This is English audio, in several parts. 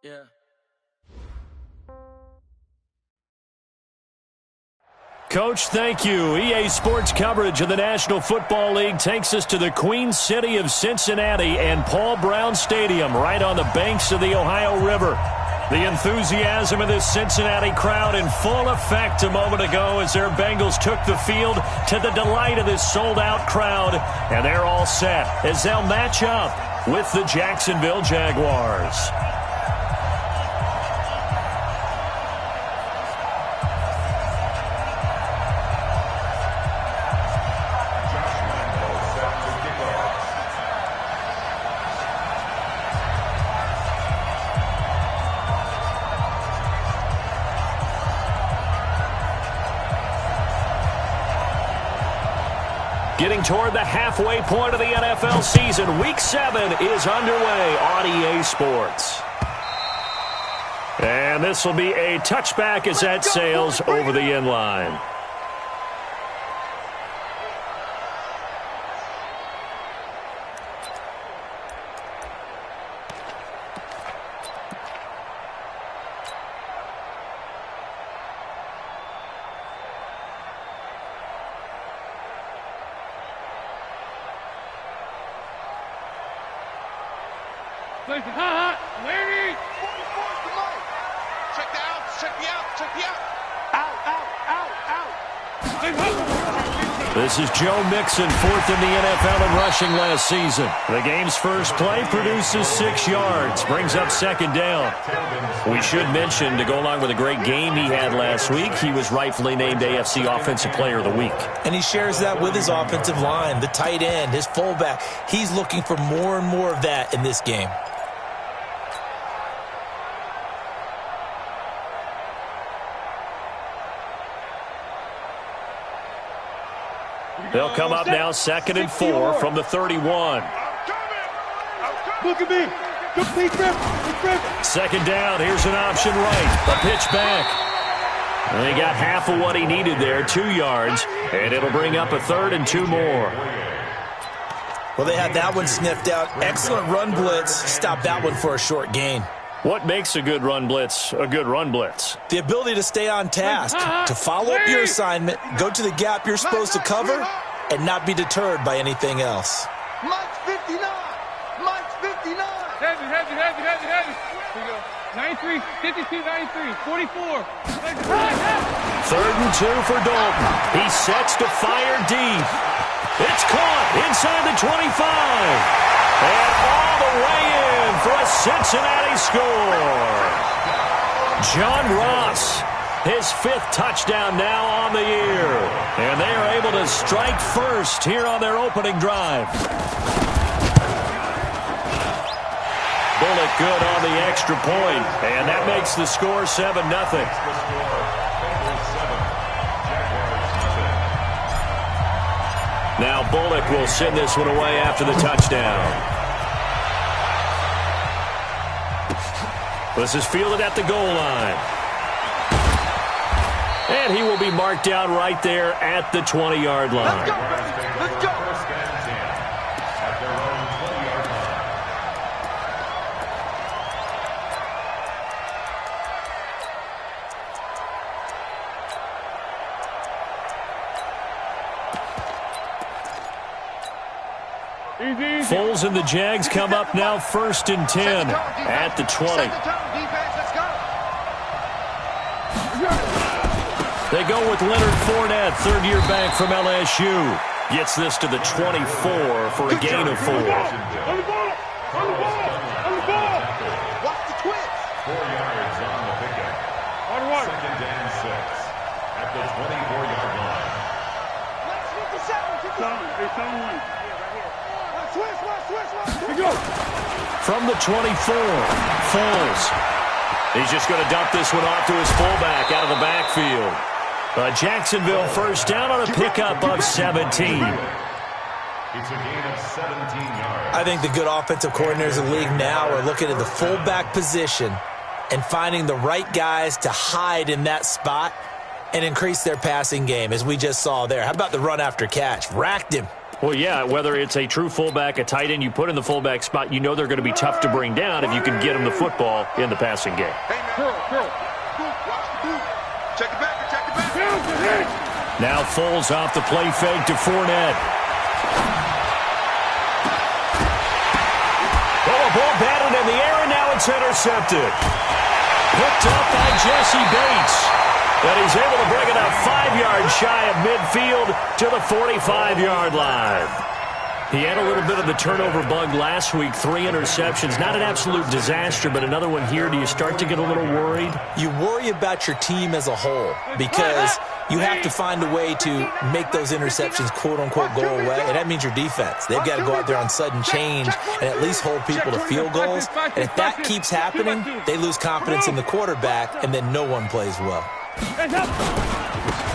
Yeah. Coach, thank you. EA Sports coverage of the National Football League takes us to the Queen City of Cincinnati and Paul Brown Stadium right on the banks of the Ohio River. The enthusiasm of this Cincinnati crowd in full effect a moment ago as their Bengals took the field to the delight of this sold-out crowd. And they're all set as they'll match up with the Jacksonville Jaguars. Getting toward the halfway point of the NFL season, Week 7 is underway on EA Sports. And this will be a touchback as that sails over the end line. Larry! Check the outs, check the outs, check the outs. Out. This is Joe Mixon, fourth in the NFL in rushing last season. The game's first play produces 6 yards, brings up second down. We should mention, to go along with a great game he had last week, he was rightfully named AFC Offensive Player of the Week. And he shares that with his offensive line, the tight end, his fullback. He's looking for more and more of that in this game. They'll come up now, 2nd and 4 from the 31. Look at me. Complete rip. Second down, here's an option right. A pitch back. And he got half of what he needed there, 2 yards, and it'll bring up a 3rd and 2 more. Well, they had that one sniffed out. Excellent run blitz. Stop that one for a short gain. What makes a good run blitz a good run blitz? The ability to stay on task, to follow up your assignment, go to the gap you're supposed to cover, and not be deterred by anything else. Mike's 59. Mike's 59. Heavy. Here we go. 93, 52, 93, 44. 3rd and 2 for Dalton. He sets to fire deep. It's caught inside the 25. And all the way in for a Cincinnati score. John Ross, his 5th touchdown now on the year. And they are able to strike first here on their opening drive. Bullock good on the extra point, and that makes the score 7-0. Now Bullock will send this one away after the touchdown. This is fielded at the goal line. And he will be marked down right there at the 20-yard line. Let's go. Foles and the Jags come up now 1st and 10 at the 20. They go with Leonard Fournette, 3rd-year back from LSU. Gets this to the 24 for a gain of 4. On the ball. Watch the twist. 4 yards on the pickup. 2nd and 6 at the 24-yard line. From the 24, Foles. He's just going to dump this one off to his fullback out of the backfield. Jacksonville first down on a pickup of 17. It's a gain of 17 yards. I think the good offensive coordinators in the league now are looking at the fullback position and finding the right guys to hide in that spot and increase their passing game, as we just saw there. How about the run after catch? Racked him. Well, yeah, whether it's a true fullback, a tight end, you put in the fullback spot, you know they're going to be tough to bring down if you can get them the football in the passing game. Hey, man. Curl. Check it back. Now Foles off the play fake to Fournette. Oh, a ball batted in the air, and now it's intercepted. Picked up by Jesse Bates. But he's able to bring it up 5 yards shy of midfield to the 45-yard line. He had a little bit of the turnover bug last week, 3 interceptions. Not an absolute disaster, but another one here. Do you start to get a little worried? You worry about your team as a whole because you have to find a way to make those interceptions, quote-unquote, go away, and that means your defense. They've got to go out there on sudden change and at least hold people to field goals. And if that keeps happening, they lose confidence in the quarterback, and then no one plays well.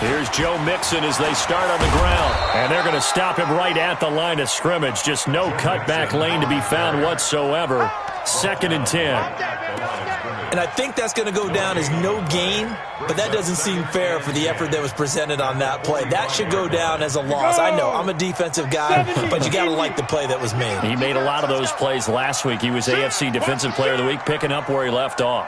Here's Joe Mixon as they start on the ground. And they're going to stop him right at the line of scrimmage. Just no cutback lane to be found whatsoever. 2nd and 10. And I think that's going to go down as no gain, but that doesn't seem fair for the effort that was presented on that play. That should go down as a loss. I know, I'm a defensive guy, but you got to like the play that was made. He made a lot of those plays last week. He was AFC Defensive Player of the Week, picking up where he left off.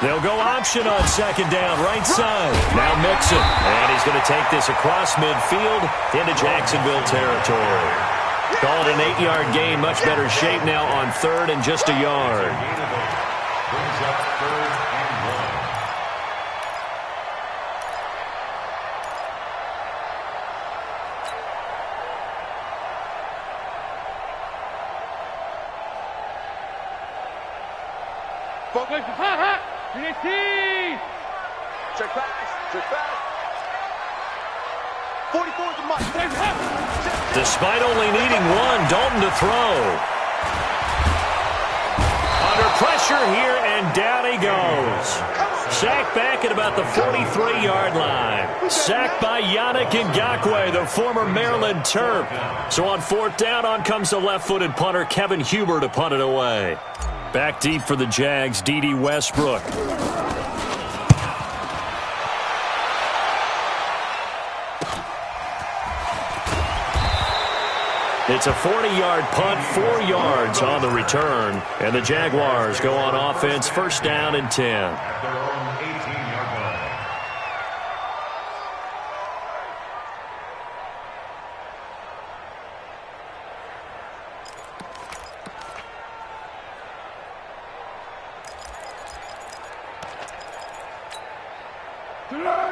They'll go option on 2nd down, right side. Now Mixon, and he's going to take this across midfield into Jacksonville territory. Call it an 8-yard gain, much better shape now on 3rd and just a yard. Brings up 3rd and 1. Check pass. 44's a must. Despite only needing one, Dalton to throw. Under pressure here, and down he goes. Sacked back at about the 43-yard line. Sacked by Yannick Ngakoue, the former Maryland Terp. So on 4th down, on comes the left-footed punter, Kevin Huber, to punt it away. Back deep for the Jags, D.D. Westbrook. It's a 40-yard punt, 4 yards on the return. And the Jaguars go on offense, 1st down and 10. At their own 18-yard line.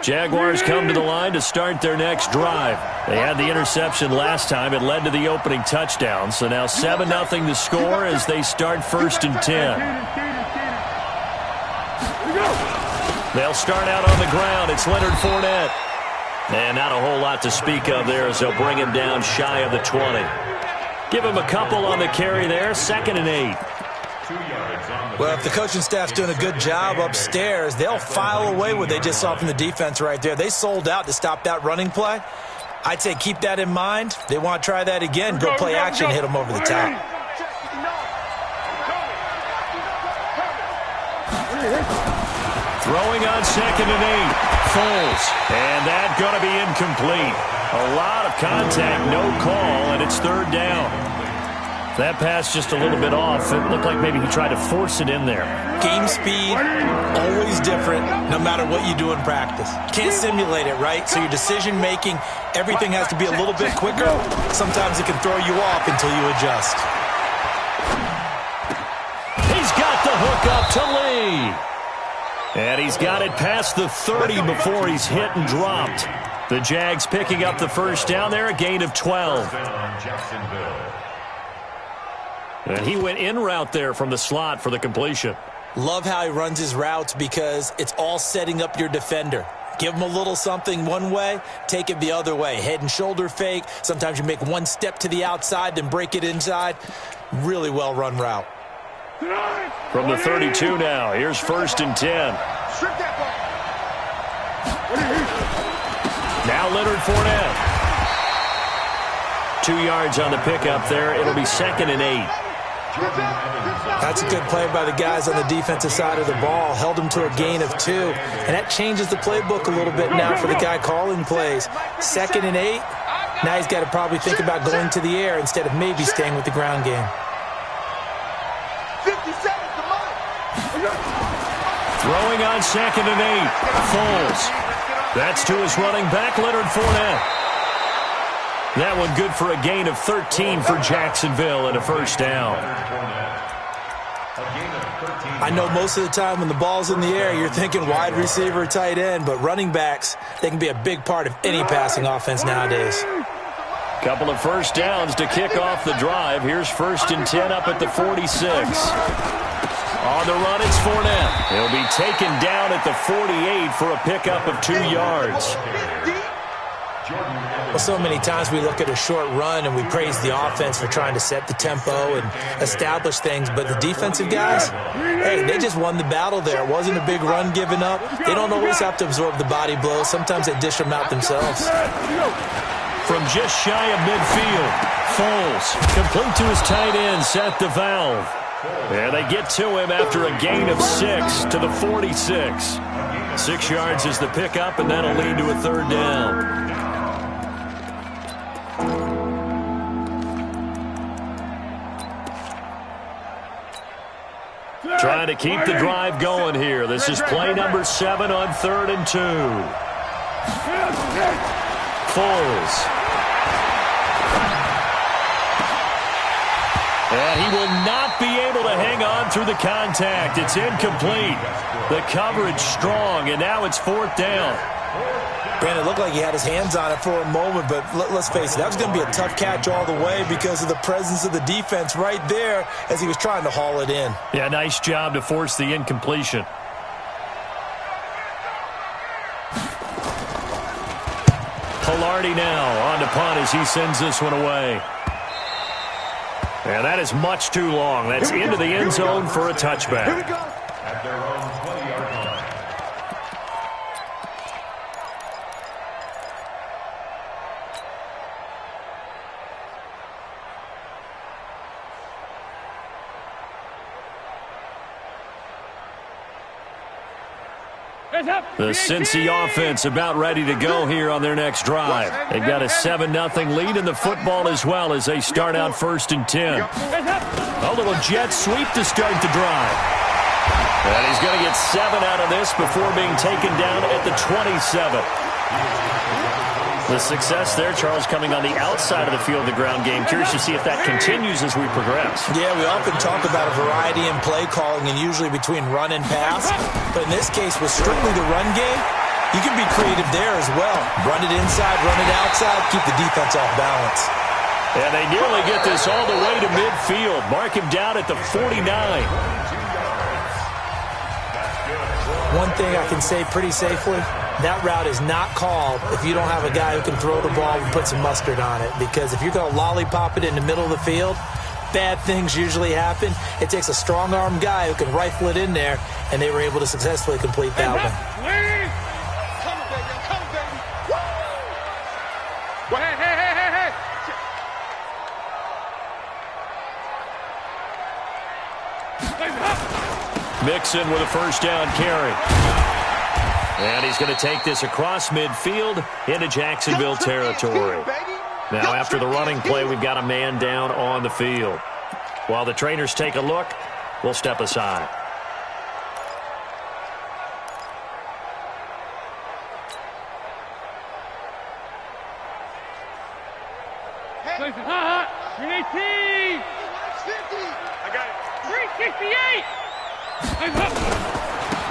Jaguars come to the line to start their next drive. They had the interception last time. It led to the opening touchdown. So now 7-0 the score as they start 1st and 10. They'll start out on the ground. It's Leonard Fournette. And not a whole lot to speak of there as they'll bring him down shy of the 20. Give him a couple on the carry there. 2nd and 8. 2 yards on the Well, if the coaching staff's doing a good job upstairs, they'll file away what they just saw from the defense right there. They sold out to stop that running play. I'd say keep that in mind. They want to try that again. Go play action, hit them over the top. Throwing on 2nd and 8. Foles. And that going to be incomplete. A lot of contact, no call, and it's 3rd down. That pass just a little bit off. It looked like maybe he tried to force it in there. Game speed, always different, no matter what you do in practice. Can't simulate it, right? So your decision-making, everything has to be a little bit quicker. Sometimes it can throw you off until you adjust. He's got the hook up to Lee. And he's got it past the 30 before he's hit and dropped. The Jags picking up the 1st down there, a gain of 12. Jacksonville. And he went in route there from the slot for the completion. Love how he runs his routes because it's all setting up your defender. Give him a little something one way, take it the other way. Head and shoulder fake. Sometimes you make one step to the outside, then break it inside. Really well-run route. From the 32 now, here's 1st and 10. Now Leonard Fournette. 2 yards on the pickup there. It'll be 2nd and 8. That's a good play by the guys on the defensive side of the ball. Held them to a gain of 2. And that changes the playbook a little bit now for the guy calling plays. 2nd and 8. Now he's got to probably think about going to the air instead of maybe staying with the ground game. 50 seconds to mine. Throwing on 2nd and 8. Foles. That's to his running back, Leonard Fournette. That one good for a gain of 13 for Jacksonville and a first down. I know most of the time when the ball's in the air, you're thinking wide receiver, tight end, but running backs, they can be a big part of any passing offense nowadays. Couple of first downs to kick off the drive. Here's 1st and 10 up at the 46. On the run, it's Fournette. He'll be taken down at the 48 for a pickup of 2 yards. Well, so many times we look at a short run and we praise the offense for trying to set the tempo and establish things, but the defensive guys, hey, they just won the battle there. It wasn't a big run given up. They don't always have to absorb the body blows. Sometimes they dish them out themselves. From just shy of midfield, Foles, complete to his tight end, Seth DeValve. And they get to him after a gain of 6 to the 46. 6 yards is the pickup, and that'll lead to a 3rd down. Trying to keep the drive going here. This is play number 7 on 3rd and 2. Foles. And he will not be able to hang on through the contact. It's incomplete. The coverage strong, and now it's 4th down. Brandon, it looked like he had his hands on it for a moment, but let's face it, that was going to be a tough catch all the way because of the presence of the defense right there as he was trying to haul it in. Yeah, nice job to force the incompletion. Pilardi now on to punt as he sends this one away. And that is much too long. That's into the end zone for a touchback. Here we go. At their own 20-yard line. The Cincy offense about ready to go here on their next drive. They've got a 7-0 lead in the football as well as they start out 1st and 10. A little jet sweep to start the drive. And he's going to get 7 out of this before being taken down at the 27. The success there, Charles, coming on the outside of the field of the ground game. Curious to see if that continues as we progress. Yeah, we often talk about a variety in play calling and usually between run and pass. But in this case, with strictly the run game, you can be creative there as well. Run it inside, run it outside, keep the defense off balance. And they nearly get this all the way to midfield. Mark him down at the 49. One thing I can say pretty safely, that route is not called if you don't have a guy who can throw the ball and put some mustard on it. Because if you're going to lollipop it in the middle of the field, bad things usually happen. It takes a strong-arm guy who can rifle it in there, and they were able to successfully complete that one. Come on, baby. I'm coming, baby. Woo! Well, hey. Mixon with a first down carry. And he's going to take this across midfield into Jacksonville territory. Now, after the running play, we've got a man down on the field. While the trainers take a look, we'll step aside. Hey. 318. I got it. 368.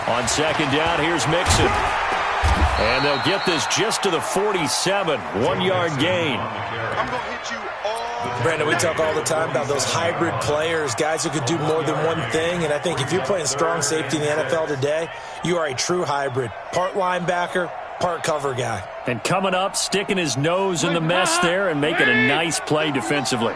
On second down, here's Mixon. And they'll get this just to the 47. 1-yard gain. I'm going to hit you all. Brandon, we talk all the time about those hybrid players, guys who could do more than one thing. And I think if you're playing strong safety in the NFL today, you are a true hybrid. Part linebacker, part cover guy. And coming up, sticking his nose in the mess there and making a nice play defensively.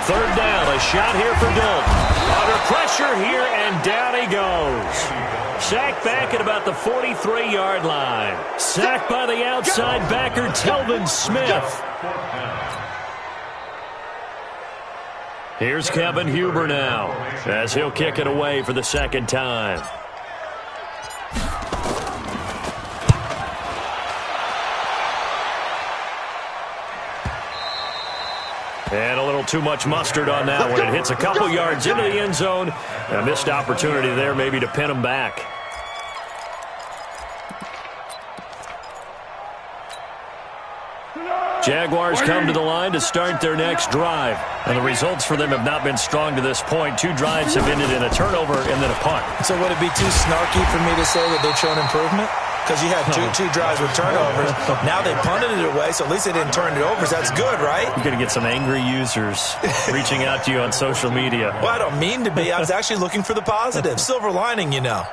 Third down, a shot here for Dalton. Under pressure here, and down he goes. Sacked back at about the 43-yard line. Sacked by the outside backer, Telvin Smith. Here's Kevin Huber now, as he'll kick it away for the second time. And a little too much mustard on that one. It hits a couple yards into the end zone. A missed opportunity there maybe to pin him back. Jaguars come to the line to start their next drive. And the results for them have not been strong to this point. 2 drives have ended in a turnover and then a punt. So would it be too snarky for me to say that they've shown improvement? Because you had two drives with turnovers. Now they punted it away, so at least they didn't turn it over. So that's good, right? You're going to get some angry users reaching out to you on social media. Well, I don't mean to be. I was actually looking for the positive. Silver lining, you know.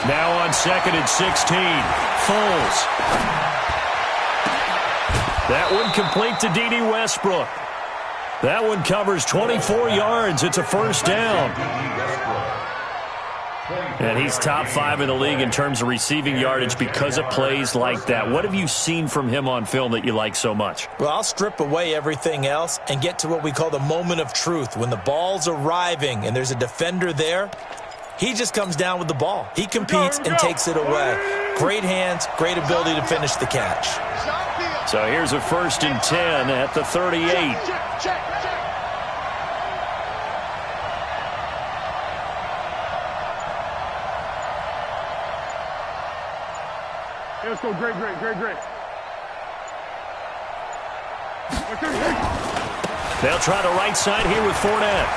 Now on 2nd and 16. Foles. That one complete to D.D. Westbrook. That one covers 24 yards. It's a first down. And he's top 5 in the league in terms of receiving yardage because of plays like that. What have you seen from him on film that you like so much? Well, I'll strip away everything else and get to what we call the moment of truth. When the ball's arriving and there's a defender there, he just comes down with the ball. He competes and takes it away. Great hands, great ability to finish the catch. So here's a 1st and 10 at the 38. Let's go, great. They'll try the right side here with Fournette.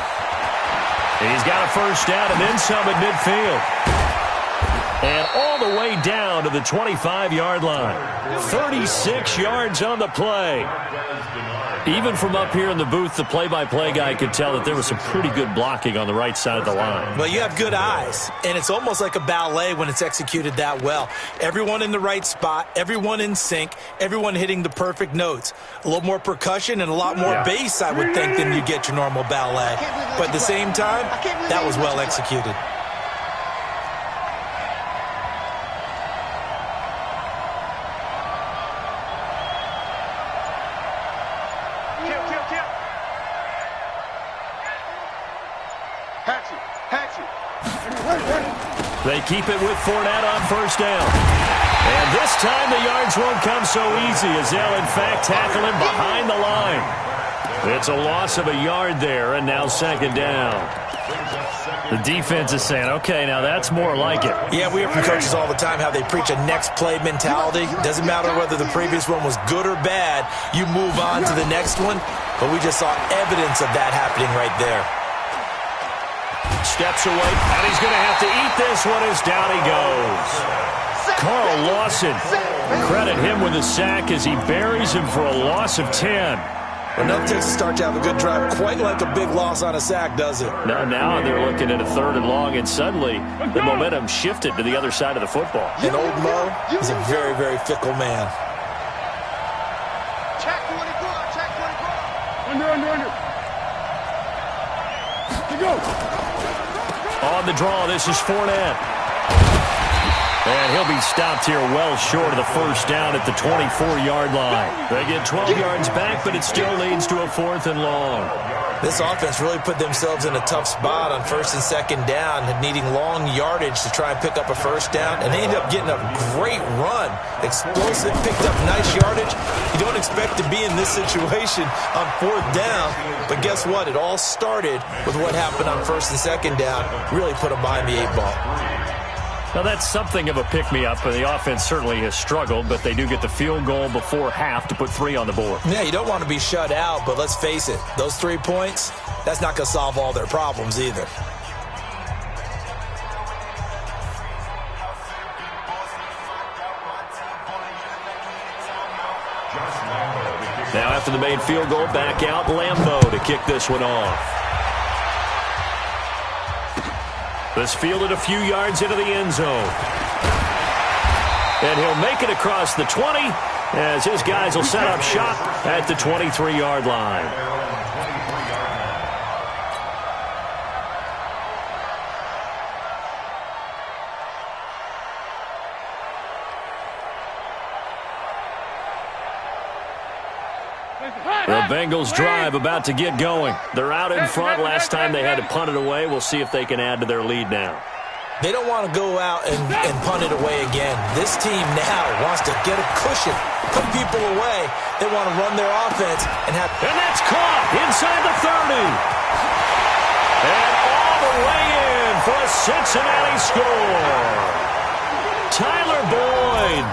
He's got a first down and then some at midfield. And all the way down to the 25-yard line. 36 yards on the play. Even from up here in the booth, the play-by-play guy could tell that there was some pretty good blocking on the right side of the line. Well, you have good eyes, and it's almost like a ballet when it's executed that well. Everyone in the right spot, everyone in sync, everyone hitting the perfect notes. A little more percussion and a lot more bass, I would think, than you get your normal ballet. But at the same time, that was well executed. They keep it with Fournette on first down. And this time the yards won't come so easy as they'll, in fact, tackle him behind the line. It's a loss of a yard there, and now 2nd down. The defense is saying, okay, now that's more like it. Yeah, we hear from coaches all the time how they preach a next play mentality. Doesn't matter whether the previous one was good or bad. You move on to the next one. But we just saw evidence of that happening right there. Steps away, and he's going to have to eat this one as down he goes. Carl Lawson, credit him with a sack as he buries him for a loss of 10. Enough takes to start to have a good drive, quite like a big loss on a sack, does it? Now they're looking at a 3rd and long, and suddenly the momentum shifted to the other side of the football. And old Mo is a very, very fickle man. Check 24. Under. To go. On the draw, this is Fournette. And he'll be stopped here well short of the first down at the 24-yard line. They get 12 yards back, but it still leads to a 4th and long. This offense really put themselves in a tough spot on 1st and 2nd down, needing long yardage to try and pick up a first down, and they ended up getting a great run. Explosive, picked up nice yardage. You don't expect to be in this situation on 4th down, but guess what? It all started with what happened on 1st and 2nd down. Really put them behind the 8 ball. Now, that's something of a pick-me-up, and the offense certainly has struggled, but they do get the field goal before half to put 3 on the board. Yeah, you don't want to be shut out, but let's face it, those 3 points, that's not going to solve all their problems either. Now, after the made field goal, back out Lambeau to kick this one off. This fielded a few yards into the end zone. And he'll make it across the 20 as his guys will set up shop at the 23-yard line. The Bengals drive about to get going. They're out in front. Last time they had to punt it away. We'll see if they can add to their lead now. They don't want to go out and punt it away again. This team now wants to get a cushion, put people away. They want to run their offense and have... And that's caught inside the 30. And all the way in for a Cincinnati score. Tyler Boyd,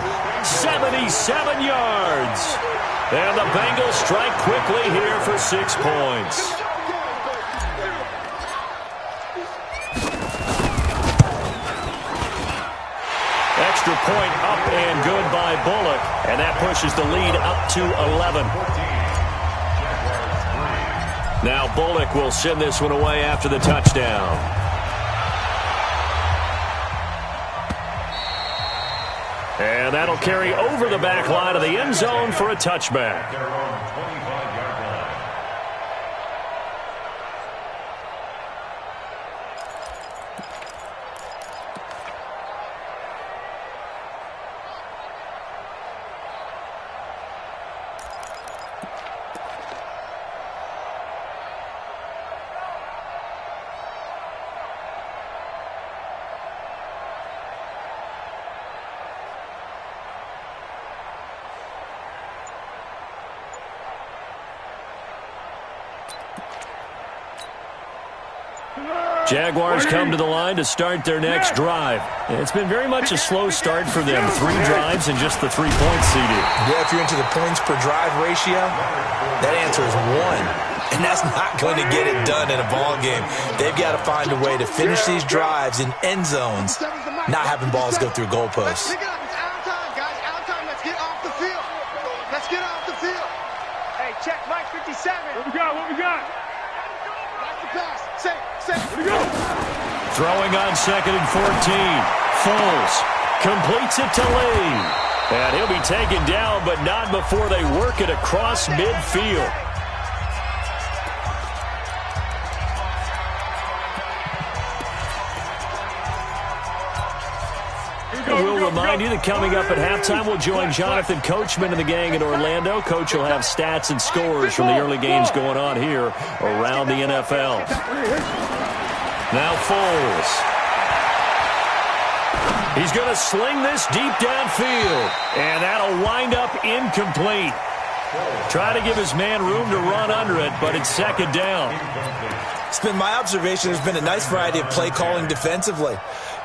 77 yards. And the Bengals strike quickly here for 6 points. Extra point up and good by Bullock. And that pushes the lead up to 11. Now Bullock will send this one away after the touchdown. And that'll carry over the back line of the end zone for a touchback. Their own 25-yard line. Jaguars come to the line to start their next drive. It's been very much a slow start for them. 3 drives and just the 3 points seeded. Yeah, if you're into the points per drive ratio, that answer is 1. And that's not going to get it done in a ball game. They've got to find a way to finish these drives in end zones, not having balls go through goalposts. Pick it up. It's out time, guys. Out time. Let's get off the field. Let's get off the field. Hey, check Mike 57. What we got? What we got? Watch the pass. Say. Where'd he go? Throwing on 2nd and 14. Foles completes it to Lee. And he'll be taken down, but not before they work it across midfield. We'll remind you that coming up at halftime, we'll join Jonathan Coachman and the gang in Orlando. Coach will have stats and scores from the early games going on here around the NFL. Now Foles. He's going to sling this deep downfield, and that'll wind up incomplete. Try to give his man room to run under it, but it's 2nd down. It's been my observation there's been a nice variety of play calling defensively.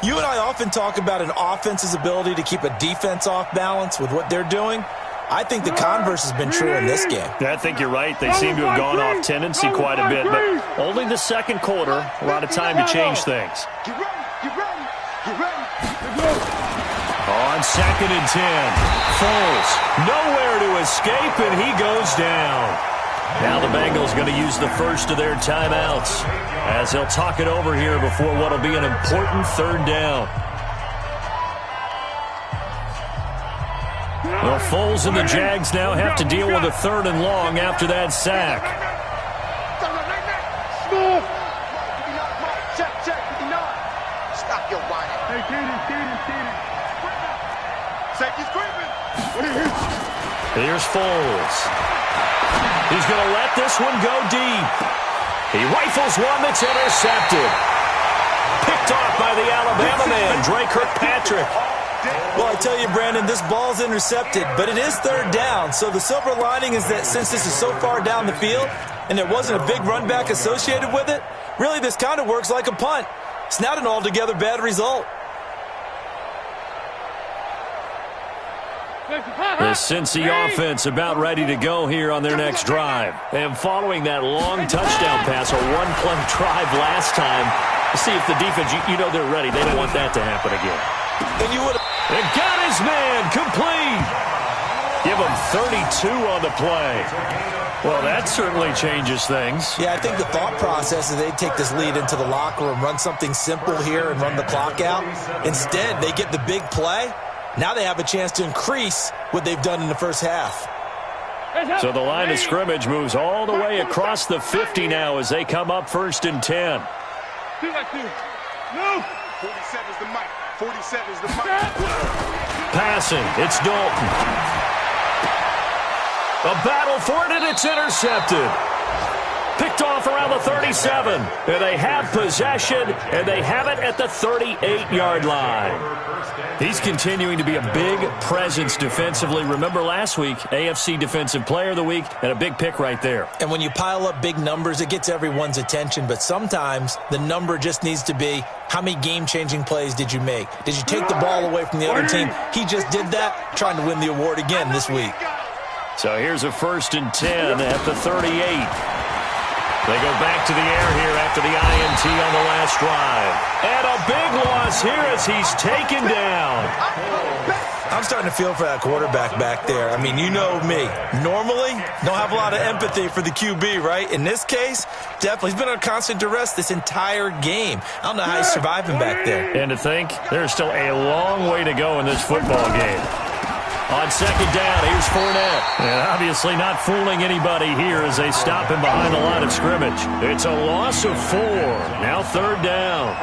You and I often talk about an offense's ability to keep a defense off balance with what they're doing. I think the converse has been true in this game. I think you're right. They seem to have gone off tendency quite a bit, but only the 2nd quarter. A lot of time to change things. Get ready. On 2nd and 10, Foles nowhere to escape, and he goes down. Now the Bengals going to use the first of their timeouts as they'll talk it over here before what will be an important 3rd down. Well, Foles and the Jags now have to deal with a 3rd and long after that sack. Check. Stop your whining. Hey, Kaden. Safety's creeping. Here's Foles. He's going to let this one go deep. He rifles one that's intercepted. Picked off by the Alabama man, Dre Kirkpatrick. Well, I tell you, Brandon, this ball's intercepted, but it is 3rd down. So the silver lining is that since this is so far down the field and there wasn't a big run back associated with it, really this kind of works like a punt. It's not an altogether bad result. The Cincy offense about ready to go here on their next drive. And following that long touchdown pass, a 1-play drive last time, see if the defense, you know they're ready. They don't want that to happen again. Then you would have... And got his man complete. Give him 32 on the play. Well, that certainly changes things. Yeah, I think the thought process is they'd take this lead into the locker room, run something simple here and run the clock out. Instead, they get the big play. Now they have a chance to increase what they've done in the first half. So the line of scrimmage moves all the way across the 50 now as they come up 1st and 10. 47 is the mic. 47 is the mic. Passing, it's Dalton. A battle for it, and it's intercepted. Picked off around the 37. And they have possession, and they have it at the 38-yard line. He's continuing to be a big presence defensively. Remember last week, AFC Defensive Player of the Week, and a big pick right there. And when you pile up big numbers, it gets everyone's attention. But sometimes the number just needs to be, how many game-changing plays did you make? Did you take the ball away from the other team? He just did that, trying to win the award again this week. So here's a 1st and 10 at the 38. They go back to the air here after the INT on the last drive. And a big loss here as he's taken down. I'm starting to feel for that quarterback back there. I mean, you know me. Normally, don't have a lot of empathy for the QB, right? In this case, definitely. He's been on constant duress this entire game. I don't know how he's surviving back there. And to think, there's still a long way to go in this football game. On 2nd down, here's Fournette. And obviously not fooling anybody here as they stop him behind the line of scrimmage. It's a loss of 4. Now 3rd down.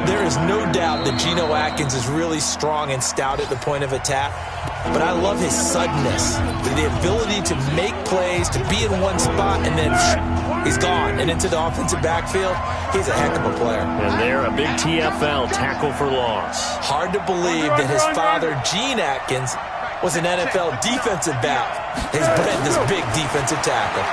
There is no doubt that Geno Atkins is really strong and stout at the point of attack. But I love his suddenness, the ability to make plays, to be in one spot, and then he's gone and into the offensive backfield. He's a heck of a player. And there, a big TFL, tackle for loss. Hard to believe that his father, Gene Atkins, was an NFL defensive back. He's bred this big defensive tackle.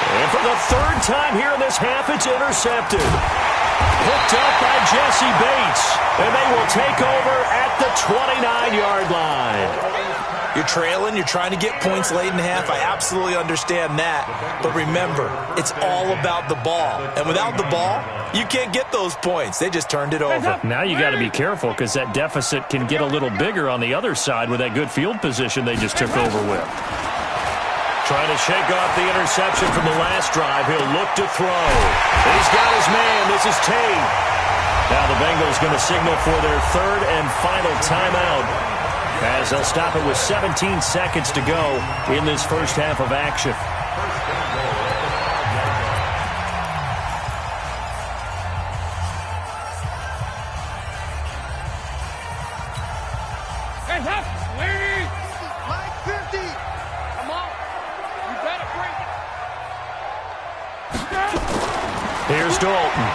And for the 3rd time here in this half, it's intercepted. Picked up by Jesse Bates. And they will take over at the 29-yard line. You're trailing, you're trying to get points late in half. I absolutely understand that. But remember, it's all about the ball. And without the ball, you can't get those points. They just turned it over. Now you got to be careful because that deficit can get a little bigger on the other side with that good field position they just took over with. Trying to shake off the interception from the last drive. He'll look to throw. He's got his man. This is Tate. Now the Bengals going to signal for their 3rd and final timeout as they'll stop it with 17 seconds to go in this first half of action. Here's Dalton.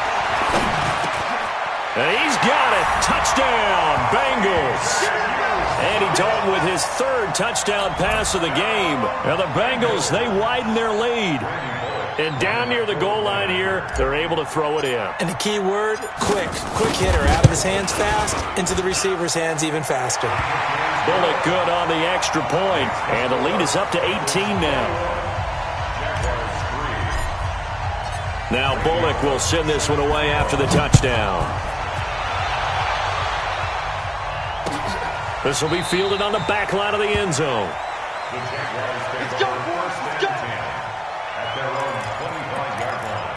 And he's got it. Touchdown, Bengals. Andy Dalton with his 3rd touchdown pass of the game. Now the Bengals, they widen their lead. And down near the goal line here, they're able to throw it in. And the key word, quick. Quick hitter. Out of his hands fast, into the receiver's hands even faster. Bullock good on the extra point. And the lead is up to 18 now. Now Bullock will send this one away after the touchdown. This will be fielded on the back line of the end zone. Let's go, boys. Let's go. At their own 25-yard line.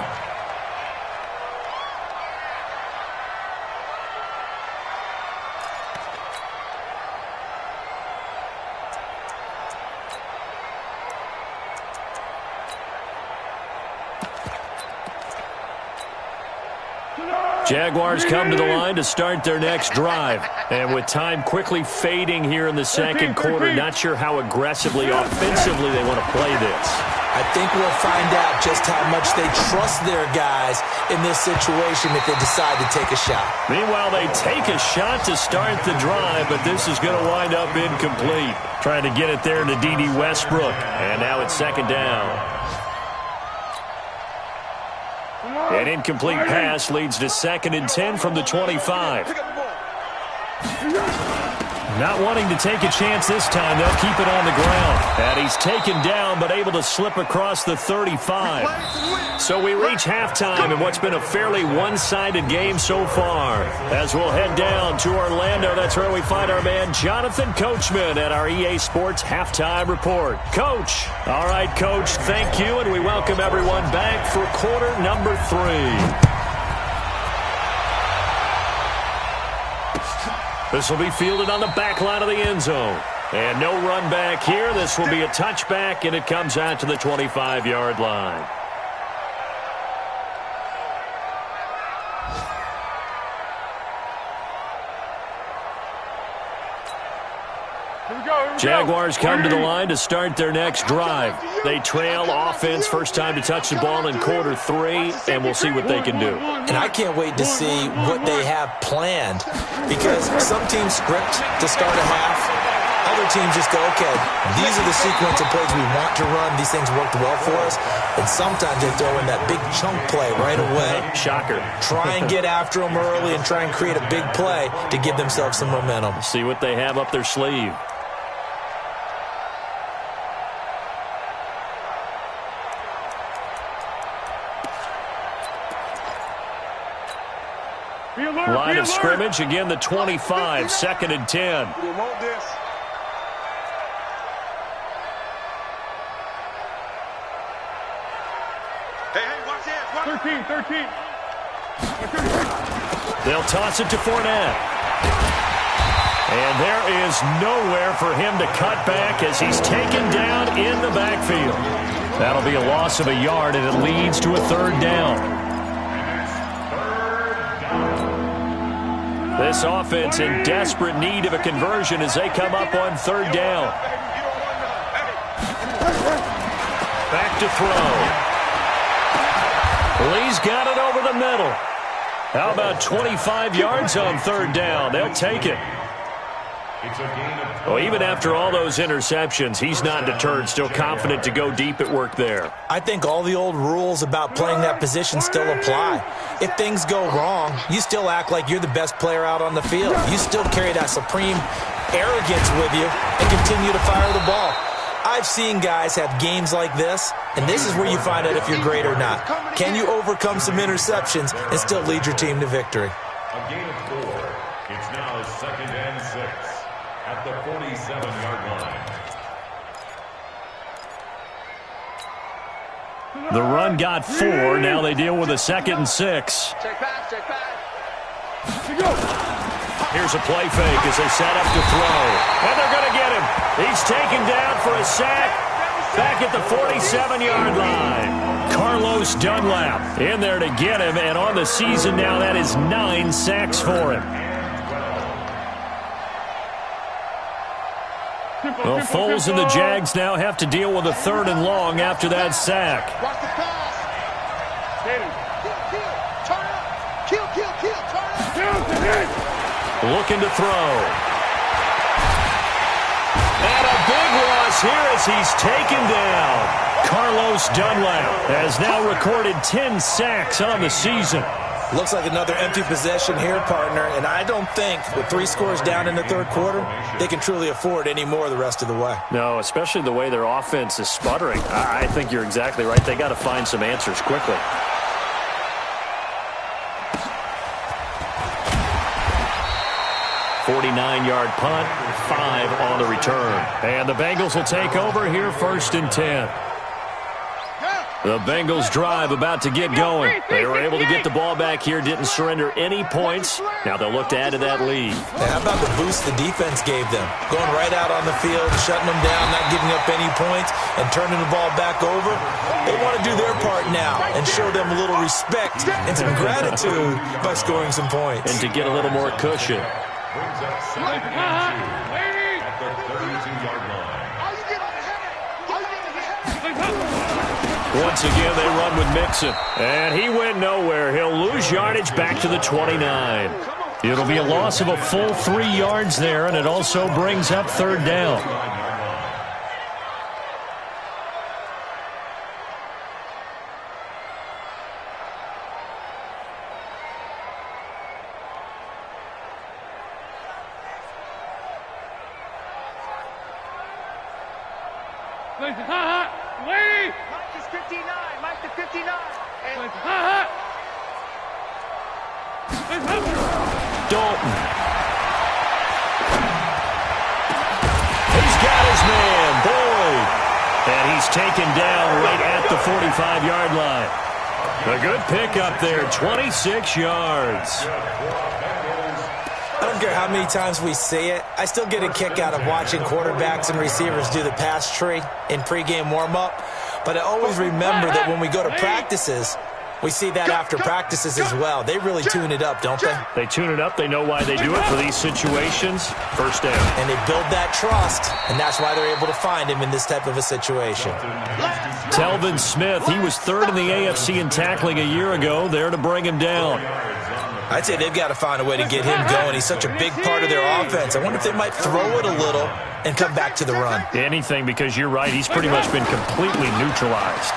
Jaguars come to the line to start their next drive. And with time quickly fading here in the second quarter, not sure how aggressively, offensively they want to play this. I think we'll find out just how much they trust their guys in this situation if they decide to take a shot. Meanwhile, they take a shot to start the drive, but this is going to wind up incomplete. Trying to get it there to D.D. Westbrook. And now it's 2nd down. An incomplete pass leads to 2nd and 10 from the 25. Not wanting to take a chance this time, they'll keep it on the ground. And he's taken down, but able to slip across the 35. So we reach halftime in what's been a fairly one-sided game so far. As we'll head down to Orlando, that's where we find our man Jonathan Coachman at our EA Sports Halftime Report. Coach. All right, Coach, thank you, and we welcome everyone back for quarter number 3. This will be fielded on the back line of the end zone. And no run back here. This will be a touchback, and it comes out to the 25-yard line. Jaguars come to the line to start their next drive. They trail offense, first time to touch the ball in quarter 3, and we'll see what they can do. And I can't wait to see what they have planned, because some teams script to start a half. Other teams just go, okay, these are the sequence of plays we want to run. These things worked well for us. And sometimes they throw in that big chunk play right away. Shocker. Try and get after them early and try and create a big play to give themselves some momentum. See what they have up their sleeve. Line of scrimmage, again the 25, 2nd and 10. We want this. Hey, watch this. 13. They'll toss it to Fournette. And there is nowhere for him to cut back as he's taken down in the backfield. That'll be a loss of a yard, and it leads to a 3rd down. This offense in desperate need of a conversion as they come up on 3rd down. Back to throw. Lee's got it over the middle. How about 25 yards on 3rd down? They'll take it. Well, even after all those interceptions, he's not deterred, still confident to go deep at work there. I think all the old rules about playing that position still apply. If things go wrong, you still act like you're the best player out on the field. You still carry that supreme arrogance with you and continue to fire the ball. I've seen guys have games like this, and this is where you find out if you're great or not. Can you overcome some interceptions and still lead your team to victory? A gain of 4. It's now 2nd and 6 at the 47-yard line. The run got 4. Now they deal with a 2nd and 6. Check back. Here's a play fake as they set up to throw. And they're going to get him. He's taken down for a sack back at the 47-yard line. Carlos Dunlap in there to get him. And on the season now, that is 9 sacks for him. Well, Foles and the Jags now have to deal with a 3rd and long after that sack. Watch the pass. Turn up. Turn up. Looking to throw. And a big loss here as he's taken down. Carlos Dunlap has now recorded 10 sacks on the season. Looks like another empty possession here, partner, and I don't think with 3 scores down in the 3rd quarter, they can truly afford any more the rest of the way. No, especially the way their offense is sputtering. I think you're exactly right. They got to find some answers quickly. $49-yard punt, 5 on the return. And the Bengals will take over here 1st and 10. The Bengals drive about to get going. They were able to get the ball back here, didn't surrender any points. Now they'll look to add to that lead. Hey, how about the boost the defense gave them? Going right out on the field, shutting them down, not giving up any points, and turning the ball back over. They want to do their part now and show them a little respect and some gratitude by scoring some points. And to get a little more cushion. Brings up 2nd and 2 at the 32-yard line. Once again, they run with Mixon. And he went nowhere. He'll lose yardage back to the 29. It'll be a loss of a full 3 yards there, and it also brings up 3rd down. Dalton. He's got his man, Boyd. And he's taken down right at the 45-yard line. A good pickup there, 26 yards. I don't care how many times we see it. I still get a kick out of watching quarterbacks and receivers do the pass tree in pregame warm-up. But I always remember that when we go to practices, we see that after practices as well. They really tune it up, don't they? They tune it up. They know why they do it for these situations. First down. And they build that trust, and that's why they're able to find him in this type of a situation. Telvin Smith, he was third in the AFC in tackling a year ago, there to bring him down. I'd say they've got to find a way to get him going. He's such a big part of their offense. I wonder if they might throw it a little and come back to the run. Anything, because you're right. He's pretty much been completely neutralized.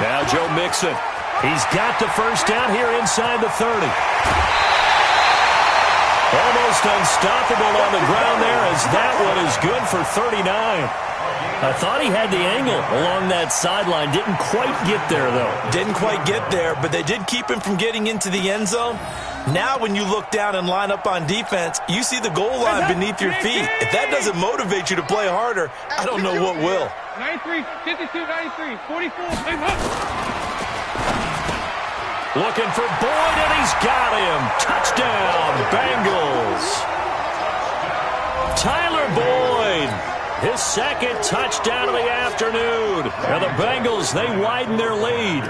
Now Joe Mixon. He's got the first down here inside the 30. Almost unstoppable on the ground there, as that one is good for 39. I thought he had the angle along that sideline. Didn't quite get there, though. Didn't quite get there, but they did keep him from getting into the end zone. Now when you look down and line up on defense, you see the goal line beneath your feet. If that doesn't motivate you to play harder, I don't know what will. 93, 52, 93, 44, Looking for Boyd, and he's got him. Touchdown, Bengals. Tyler Boyd, his second touchdown of the afternoon. And the Bengals, they widen their lead.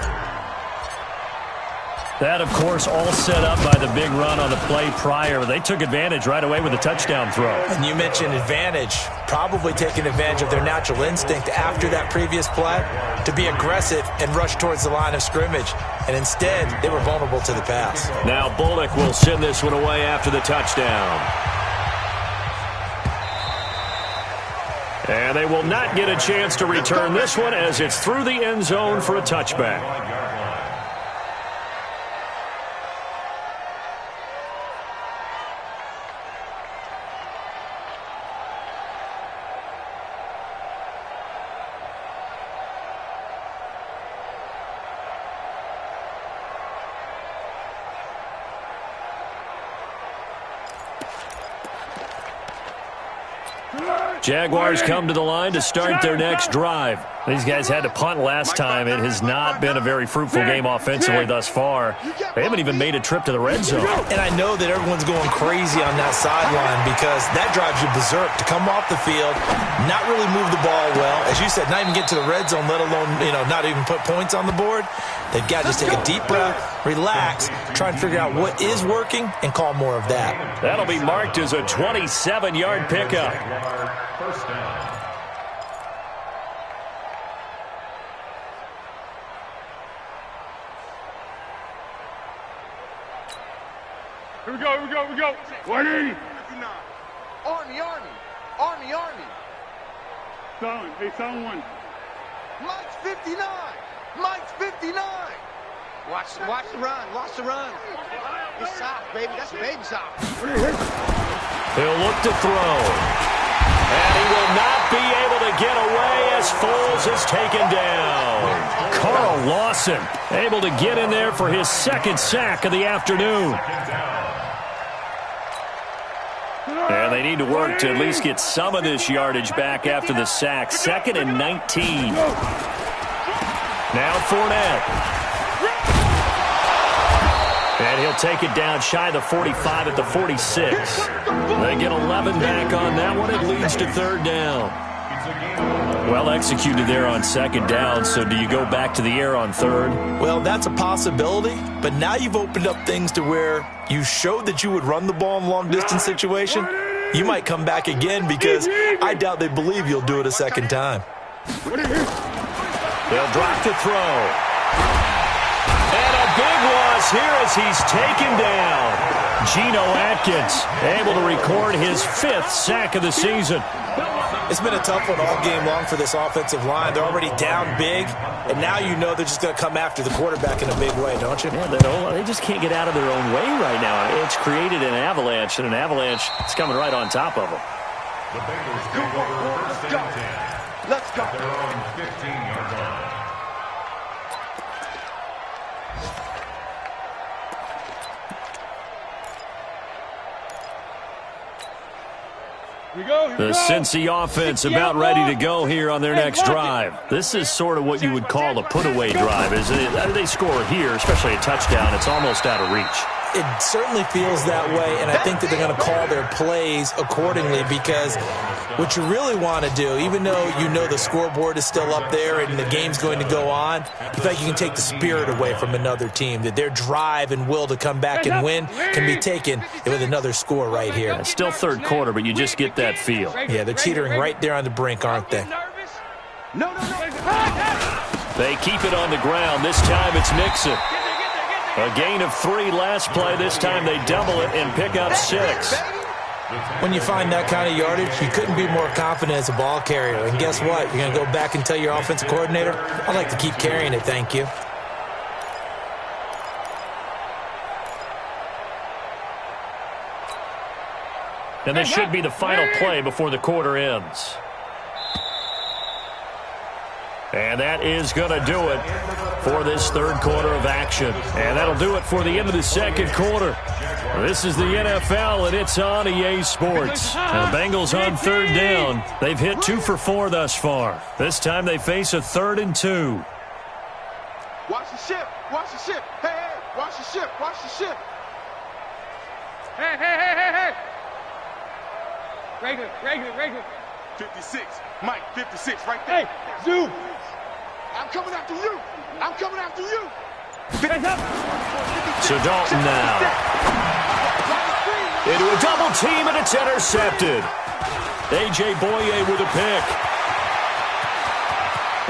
That, of course, all set up by the big run on the play prior. They took advantage right away with a touchdown throw. And you mentioned advantage, probably taking advantage of their natural instinct after that previous play to be aggressive and rush towards the line of scrimmage. And instead, they were vulnerable to the pass. Now Bullock will send this one away after the touchdown. And they will not get a chance to return this one as it's through the end zone for a touchback. Jaguars come to the line to start their next drive. These guys had to punt last time. It has not been a very fruitful game offensively thus far. They haven't even made a trip to the red zone. And I know that everyone's going crazy on that sideline because that drives you berserk to come off the field, not really move the ball well. As you said, not even get to the red zone, let alone, not even put points on the board. They've got to just take a deep breath, relax, try and figure out what is working, and call more of that. That'll be marked as a 27-yard pickup. First down. Here we go. 180. Army. Sound one. Mike's 59. Watch the run. He's soft, baby. That's baby soft. He'll look to throw. And he will not be able to get away as Foles is taken down. Carl Lawson able to get in there for his second sack of the afternoon. And they need to work to at least get some of this yardage back after the sack. 2nd and 19. Now Fournette. And he'll take it down shy of the 45 at the 46. They get 11 back on that one. It leads to third down. Well executed there on second down. So do you go back to the air on third? Well, that's a possibility. But now you've opened up things to where you showed that you would run the ball in a long-distance situation. You might come back again because I doubt they believe you'll do it a second time. They'll drop to throw. And a big loss here as he's taken down. Geno Atkins able to record his 5th sack of the season. It's been a tough one all game long for this offensive line. They're already down big, and now you know they're just going to come after the quarterback in a big way, don't you? Yeah, they just can't get out of their own way right now. It's created an avalanche, and an avalanche is coming right on top of them. The Bengals take over first and 10. Let's go. They're on 15-yard line. The Cincy offense about ready to go here on their next drive. This is sort of what you would call a put-away drive, isn't it? They score here, especially a touchdown. It's almost out of reach. It certainly feels that way, and I think that they're going to call their plays accordingly, because what you really want to do, even though you know the scoreboard is still up there and the game's going to go on, you feel like you can take the spirit away from another team, that their drive and will to come back and win can be taken with another score right here. It's still third quarter, but you just get that feel. Yeah, they're teetering right there on the brink, aren't they? No. They keep it on the ground. This time it's Mixon. A gain of 3 last play. This time they double it and pick up 6. When you find that kind of yardage, you couldn't be more confident as a ball carrier. And guess what? You're going to go back and tell your offensive coordinator, I'd like to keep carrying it, thank you. And this should be the final play before the quarter ends. And that is going to do it for this third quarter of action. And that'll do it for the end of the second quarter. This is the NFL, and it's on EA Sports. And the Bengals on third down. They've hit 2 for 4 thus far. This time they face a 3rd and 2. Watch the ship. Watch the ship. Hey, watch the ship. Watch the ship. Hey. Regular. 56. Mike, 56 right there. Hey, zoom. I'm coming after you. So Dalton now. Into a double team, and it's intercepted. A.J. Boye with a pick.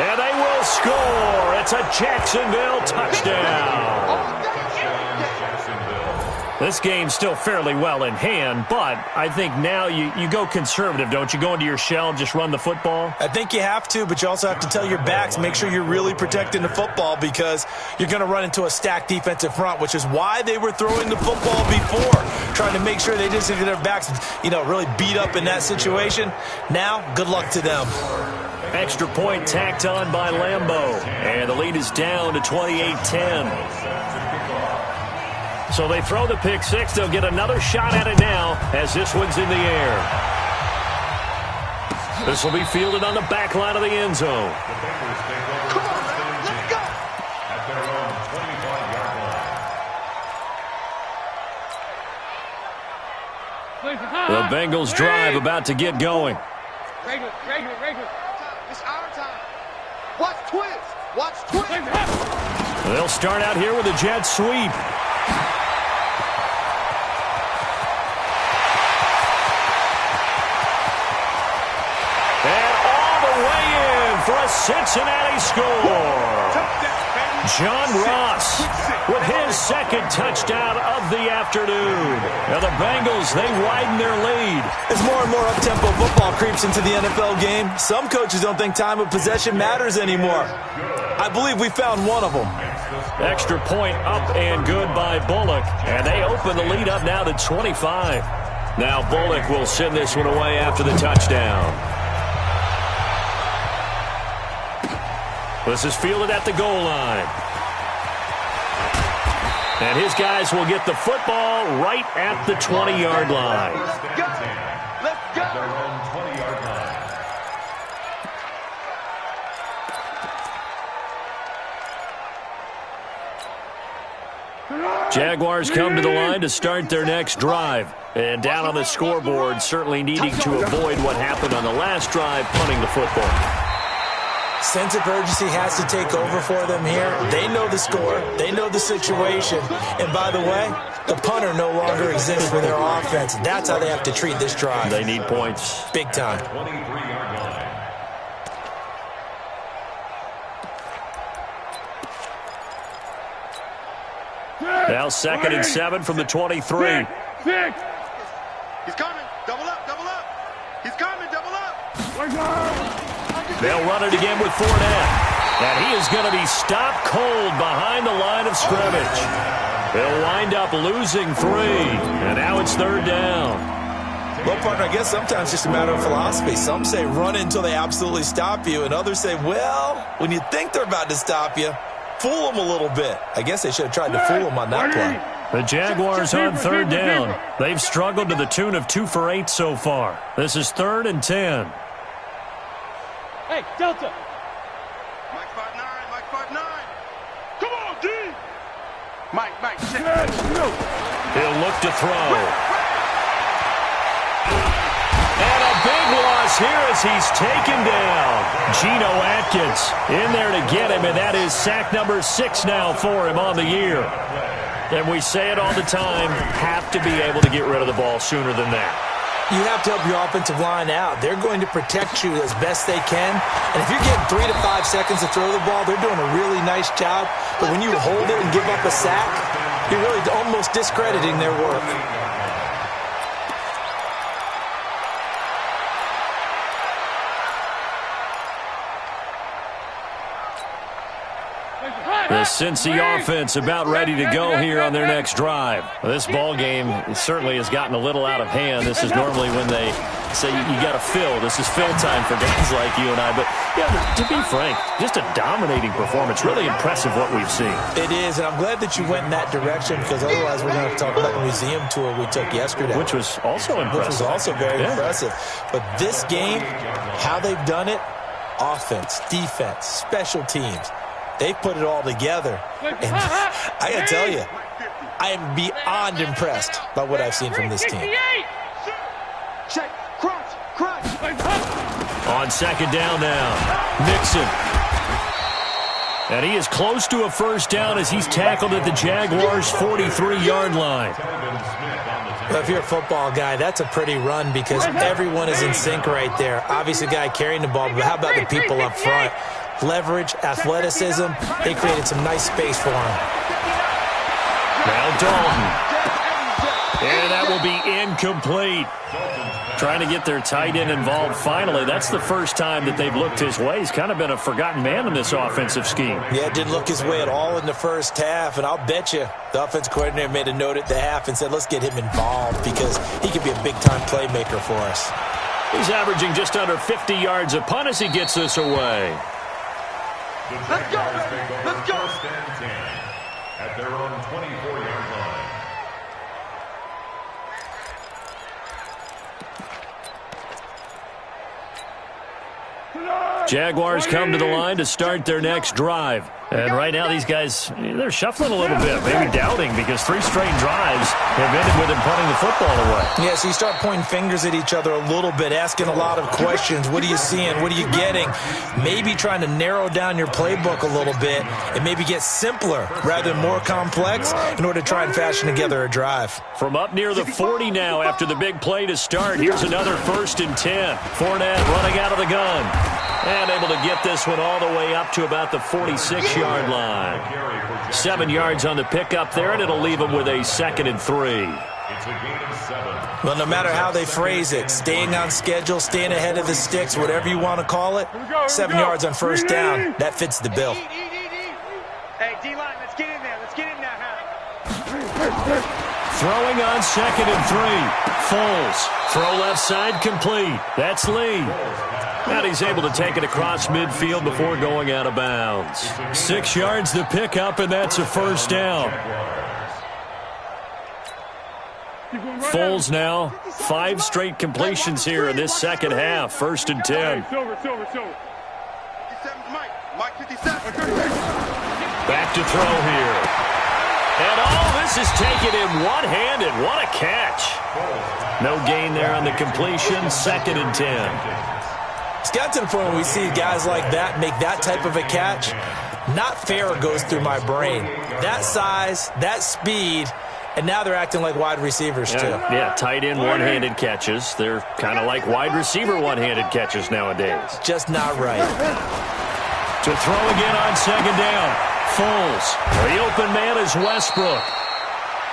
And they will score. It's a Jacksonville touchdown. This game's still fairly well in hand, but I think now you go conservative, don't you? Go into your shell and just run the football? I think you have to, but you also have to tell your backs, make sure you're really protecting the football, because you're going to run into a stacked defensive front, which is why they were throwing the football before, trying to make sure they didn't get their backs, really beat up in that situation. Now, good luck to them. Extra point tacked on by Lambeau, and the lead is down to 28-10. So they throw the pick 6. They'll get another shot at it now as this one's in the air. This will be fielded on the back line of the end zone. Come on, man. Let's go. At their own 25-yard line. The Bengals drive about to get going. Regular. It's our time. Watch twist. They'll start out here with a jet sweep. For a Cincinnati score. John Ross with his second touchdown of the afternoon. Now the Bengals, they widen their lead. As more and more up-tempo football creeps into the NFL game, some coaches don't think time of possession matters anymore. I believe we found one of them. Extra point up and good by Bullock. And they open the lead up now to 25. Now Bullock will send this one away after the touchdown. This is fielded at the goal line. And his guys will get the football right at the 20-yard line. Let's go. Their own 20-yard line. Jaguars come to the line to start their next drive. And down on the scoreboard, certainly needing to avoid what happened on the last drive, punting the football. Sense of urgency has to take over for them here. They know the score. They know the situation. And by the way, the punter no longer exists for their offense. That's how they have to treat this drive. They need points. Big time. 23-yard line. Now 2nd and 7 from the 23. He's coming. Double up. He's coming. Double up. They'll run it again with Fournette. And he is going to be stopped cold behind the line of scrimmage. They'll wind up losing 3. And now it's 3rd down. Well, partner, I guess sometimes it's just a matter of philosophy. Some say run until they absolutely stop you. And others say, well, when you think they're about to stop you, fool them a little bit. I guess they should have tried to fool them on that play. The Jaguars on 3rd down. They've struggled to the tune of 2 for 8 so far. This is 3rd and 10. Hey, Delta. Mike 5'9". Come on, D. Mike, check. He'll look to throw. And a big loss here as he's taken down. Geno Atkins in there to get him, and that is sack number 6 now for him on the year. And we say it all the time, have to be able to get rid of the ball sooner than that. You have to help your offensive line out. They're going to protect you as best they can. And if you're getting 3 to 5 seconds to throw the ball, they're doing a really nice job. But when you hold it and give up a sack, you're really almost discrediting their work. The Cincy offense about ready to go here on their next drive. This ball game certainly has gotten a little out of hand. This is normally when they say you got to fill. This is fill time for guys like you and I. But, yeah, to be frank, just a dominating performance. Really impressive what we've seen. It is, and I'm glad that you went in that direction because otherwise we're going to talk about the museum tour we took yesterday. Which was also impressive. Which was also very impressive. But this game, how they've done it, offense, defense, special teams, they put it all together. And I got to tell you, I am beyond impressed by what I've seen from this team. Check. Crunch. On second down now, Mixon. And he is close to a first down as he's tackled at the Jaguars' 43-yard line. Well, if you're a football guy, that's a pretty run because everyone is in sync right there. Obviously, the guy carrying the ball, but how about the people up front? Leverage, athleticism, they created some nice space for him. Now Dalton. And that will be incomplete. Trying to get their tight end involved finally. That's the first time that they've looked his way. He's kind of been a forgotten man in this offensive scheme. Yeah, it didn't look his way at all in the first half, and I'll bet you the offense coordinator made a note at the half and said, let's get him involved because he could be a big-time playmaker for us. He's averaging just under 50 yards a punt as he gets this away. Let's go. First and 10 at their own 24-yard line. Jaguars come to the line to start their next drive. And right now these guys, they're shuffling a little bit, maybe doubting because 3 straight drives have ended with them punting the football away. Yeah, so you start pointing fingers at each other a little bit, asking a lot of questions. What are you seeing? What are you getting? Maybe trying to narrow down your playbook a little bit and maybe get simpler rather than more complex in order to try and fashion together a drive. From up near the 40 now after the big play to start, here's another 1st and 10. Fournette running out of the gun. And able to get this one all the way up to about the 46-yard line. 7 yards on the pickup there, and it'll leave them with a 2nd and 3. It's a gain of 7. Well, no matter how they phrase it, staying on schedule, staying ahead of the sticks, whatever you want to call it, 7 yards on first down, that fits the bill. Hey, D-line, let's get in there. Let's get in there, huh? Throwing on 2nd and 3. Foles. Throw left side complete. That's Lee. And he's able to take it across midfield before going out of bounds. 6 yards the pickup, and that's a first down. Foles now, 5 straight completions here in this second half. 1st and 10. Back to throw here. And this is taken in one-handed. What a catch. No gain there on the completion. 2nd and 10. It's got to the point where we see guys like that make that type of a catch. Not fair goes through my brain. That size, that speed, and now they're acting like wide receivers too. Yeah, tight end one-handed catches. They're kind of like wide receiver one-handed catches nowadays. Just not right. To throw again on 2nd down. Foles. The open man is Westbrook.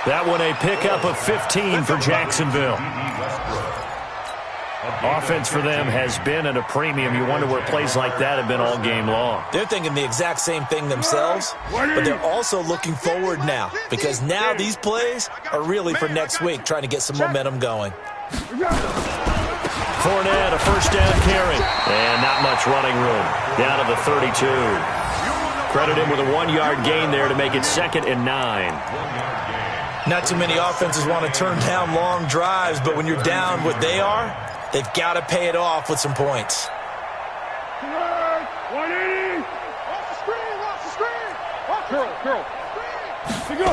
That one a pickup of 15 for Jacksonville. Offense for them has been at a premium. You wonder where plays like that have been all game long. They're thinking the exact same thing themselves, but they're also looking forward now because now these plays are really for next week, trying to get some momentum going. Fournette, a first down carry, and not much running room. Down to the 32. Credit him with a 1-yard gain there to make it 2nd and 9. Not too many offenses want to turn down long drives, but when you're down what they are, they've got to pay it off with some points. 180. Watch the screen. Watch the screen. Watch Curl. Here you go.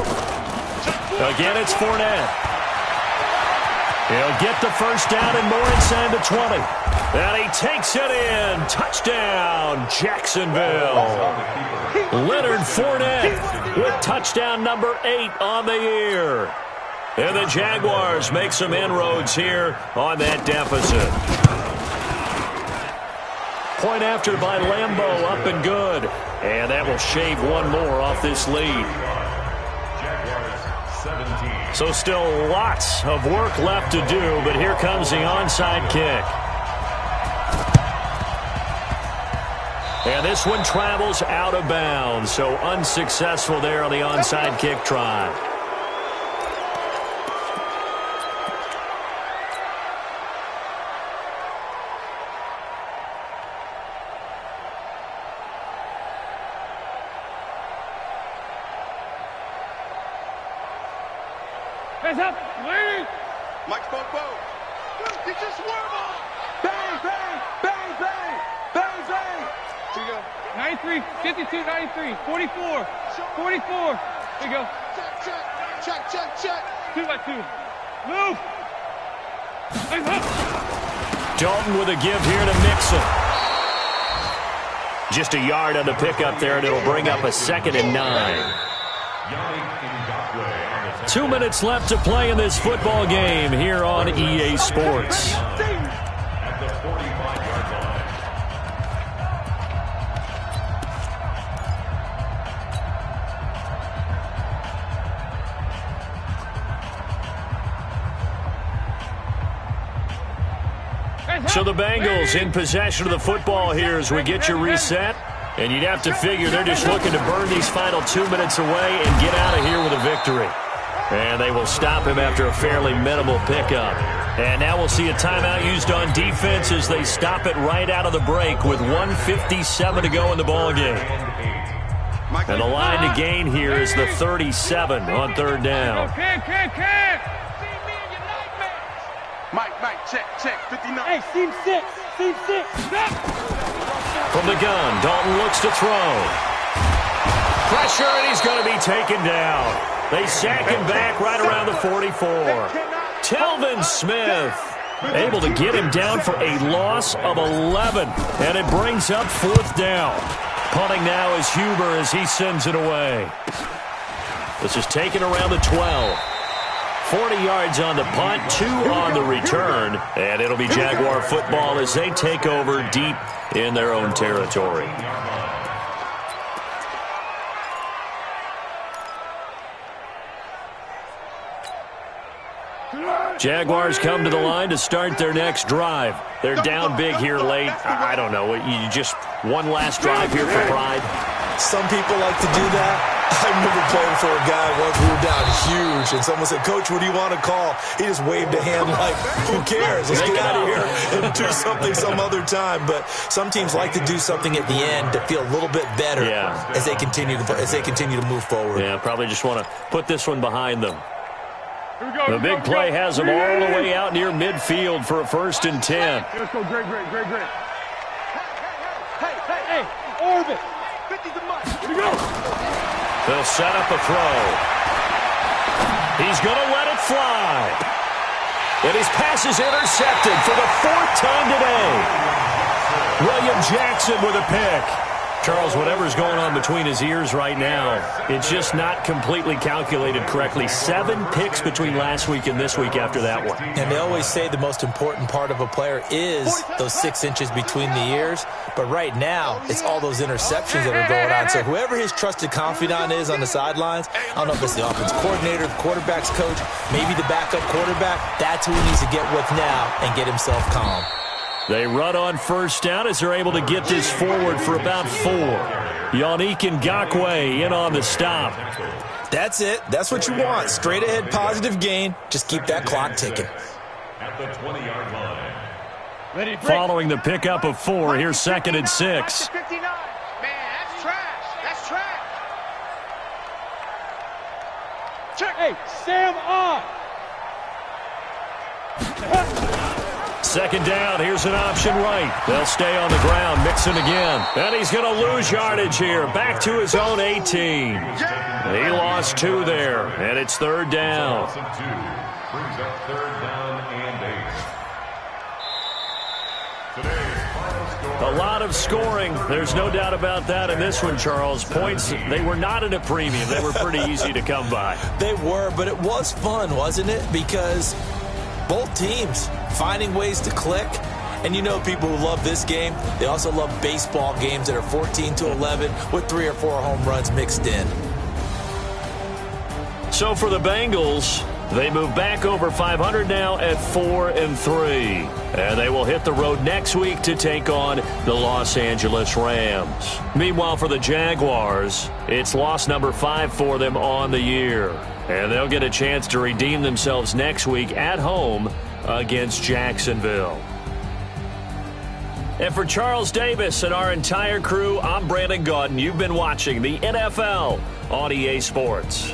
Again, it's Fournette. He'll get the first down and more inside the 20. And he takes it in. Touchdown, Jacksonville. Leonard Fournette with touchdown number 8 on the year. And the Jaguars make some inroads here on that deficit. Point after by Lambeau, up and good. And that will shave one more off this lead. So still lots of work left to do, but here comes the onside kick. And this one travels out of bounds, so unsuccessful there on the onside kick try. Hands up, wait! Mike spoke both. Get your swerve on! Bang, bang, bang, bang, bang, bang! Here you go. 93, 52, 93, 44, 44. Here you go. Check. 2 by 2. Move! Hands up! Dalton with a give here to Mixon. Just a yard on the pickup there, and it'll bring up a 2nd and 9. 2 minutes left to play in this football game here on EA Sports. At the 45-yard Hands up! So the Bengals in possession of the football here as we get you reset. And you'd have to figure they're just looking to burn these final 2 minutes away and get out of here with a victory. And they will stop him after a fairly minimal pickup. And now we'll see a timeout used on defense as they stop it right out of the break with 1:57 to go in the ballgame. And the line to gain here is the 37 on 3rd down. Can't. Mike, check, 59. Hey, seam 6, stop! From the gun, Dalton looks to throw. Pressure, and he's going to be taken down. They sack him back right around the 44. Telvin Smith able to get him down for a loss of 11. And it brings up 4th down. Punting now is Huber as he sends it away. This is taken around the 12. 40 yards on the punt, 2 on the return. And it'll be Jaguar football as they take over deep in their own territory. Jaguars come to the line to start their next drive. They're down big here late. I don't know. You just one last drive here for pride. Some people like to do that. I remember playing for a guy once. We were down huge, and someone said, "Coach, what do you want to call?" He just waved a hand like, "Who cares? Let's get out of here and do something some other time." But some teams like to do something at the end to feel a little bit better as they continue to move forward. Yeah, probably just want to put this one behind them. The big play has them all the way out near midfield for a 1st and 10. Let's go, great. Hey, orbit. 50's a must. Here we go. They'll set up a throw. He's going to let it fly. And his pass is intercepted for the 4th time today. William Jackson with a pick. Charles, whatever's going on between his ears right now, it's just not completely calculated correctly. 7 picks between last week and this week after that one. And they always say the most important part of a player is those 6 inches between the ears. But right now, it's all those interceptions that are going on. So whoever his trusted confidant is on the sidelines, I don't know if it's the offense coordinator, the quarterback's coach, maybe the backup quarterback, that's who he needs to get with now and get himself calm. They run on 1st down as they're able to get this forward for about 4. Yannick Ngakoue in on the stop. That's it. That's what you want. Straight ahead positive gain. Just keep that clock ticking. At the 20-yard line. Ready, break. Following the pickup of 4, here's 2nd and 6. 59. Man, that's trash. That's trash. Check. Hey, Sam on. second down. Here's an option right. They'll stay on the ground. Mixon again. And he's going to lose yardage here. Back to his own 18. He lost 2 there, and it's third down. Brings up third down and 8. A lot of scoring. There's no doubt about that in this one, Charles. Points, they were not at a premium. They were pretty easy to come by. They were, but it was fun, wasn't it? Because both teams finding ways to click. And you know people who love this game, they also love baseball games that are 14-11 with 3 or 4 home runs mixed in. So for the Bengals, they move back over 500 now at 4-3. And they will hit the road next week to take on the Los Angeles Rams. Meanwhile, for the Jaguars, it's loss number 5 for them on the year. And they'll get a chance to redeem themselves next week at home against Jacksonville. And for Charles Davis and our entire crew, I'm Brandon Gaudin. You've been watching the NFL on EA Sports.